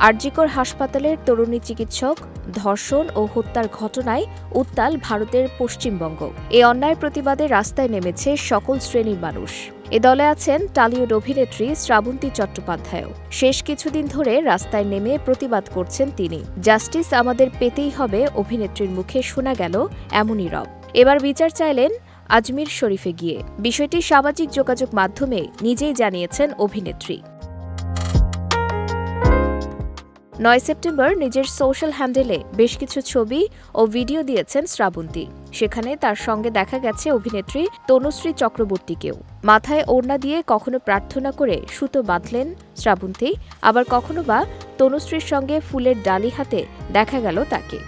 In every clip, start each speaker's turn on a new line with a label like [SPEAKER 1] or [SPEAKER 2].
[SPEAKER 1] আরজিকর হাসপাতালের তরুণী চিকিৎসক ধর্ষণ ও হত্যার ঘটনায় উত্তাল ভারতের পশ্চিমবঙ্গ। এই অন্যায়ের প্রতিবাদে রাস্তায় নেমেছে সকল শ্রেণীর মানুষ। এ দলে আছেন টলিউড অভিনেত্রী শ্রাবন্তী চট্টোপাধ্যায়ও। শেষ কিছুদিন ধরে রাস্তায় নেমে প্রতিবাদ করছেন তিনি। জাস্টিস আমাদের পেতেই হবে অভিনেত্রীর মুখে শোনা গেল এমনই রব। এবার বিচার চাইলেন আজমির শরীফে গিয়ে। বিষয়টি সামাজিক যোগাযোগ মাধ্যমে নিজেই জানিয়েছেন অভিনেত্রী। ৯ সেপ্টেম্বর নিজের সোশ্যাল হ্যান্ডেলে বেশ কিছু ছবি ও ভিডিও দিয়েছেন শ্রাবন্তী। সেখানে তার সঙ্গে দেখা গেছে অভিনেত্রী তনুশ্রী চক্রবর্তীকেও। মাথায় ওড়না দিয়ে কখনো প্রার্থনা করে সুতো বাঁধলেন শ্রাবন্তী, আবার কখনো বা তনুশ্রীর সঙ্গে ফুলের ডালি হাতে দেখা গেল তাকে।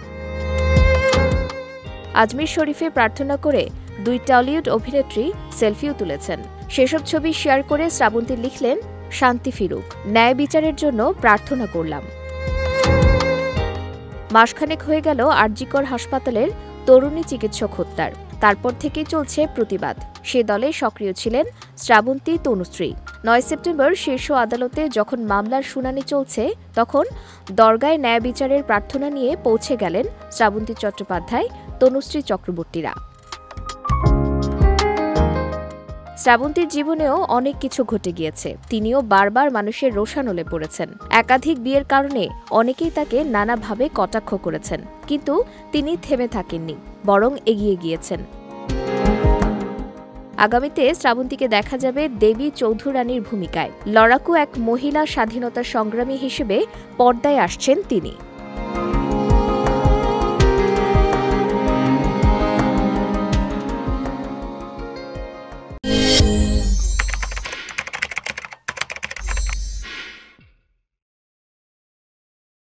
[SPEAKER 1] আজমির শরীফে প্রার্থনা করে দুই টলিউড অভিনেত্রী সেলফিও তুলেছেন। সেসব ছবি শেয়ার করে শ্রাবন্তী লিখলেন, শান্তি ফিরুক, ন্যায় বিচারের জন্য প্রার্থনা করলাম। মাসখানেক হয়ে গেল আরজিকর হাসপাতালের তরুণী চিকিৎসক হত্যার। তারপর থেকেই চলছে প্রতিবাদ। সে দলে সক্রিয় ছিলেন শ্রাবন্তী, তনুশ্রী। ৯ সেপ্টেম্বর শীর্ষ আদালতে যখন মামলার শুনানি চলছে, তখন দরগায় ন্যায় বিচারের প্রার্থনা নিয়ে পৌঁছে গেলেন শ্রাবন্তী চট্টোপাধ্যায়, তনুশ্রী চক্রবর্তীরা। শ্রাবন্তীর জীবনেও অনেক কিছু ঘটে গিয়েছে। তিনিও বারবার মানুষের রোষানলে পড়েছেন। একাধিক বিয়ের কারণে অনেকেই তাকে নানাভাবে কটাক্ষ করেছেন, কিন্তু তিনি থেমে থাকেননি, বরং এগিয়ে গিয়েছেন। আগামীতে শ্রাবন্তীকে দেখা যাবে দেবী চৌধুরানীর ভূমিকায়। লড়াকু এক মহিলা স্বাধীনতা সংগ্রামী হিসেবে পর্দায় আসছেন তিনি।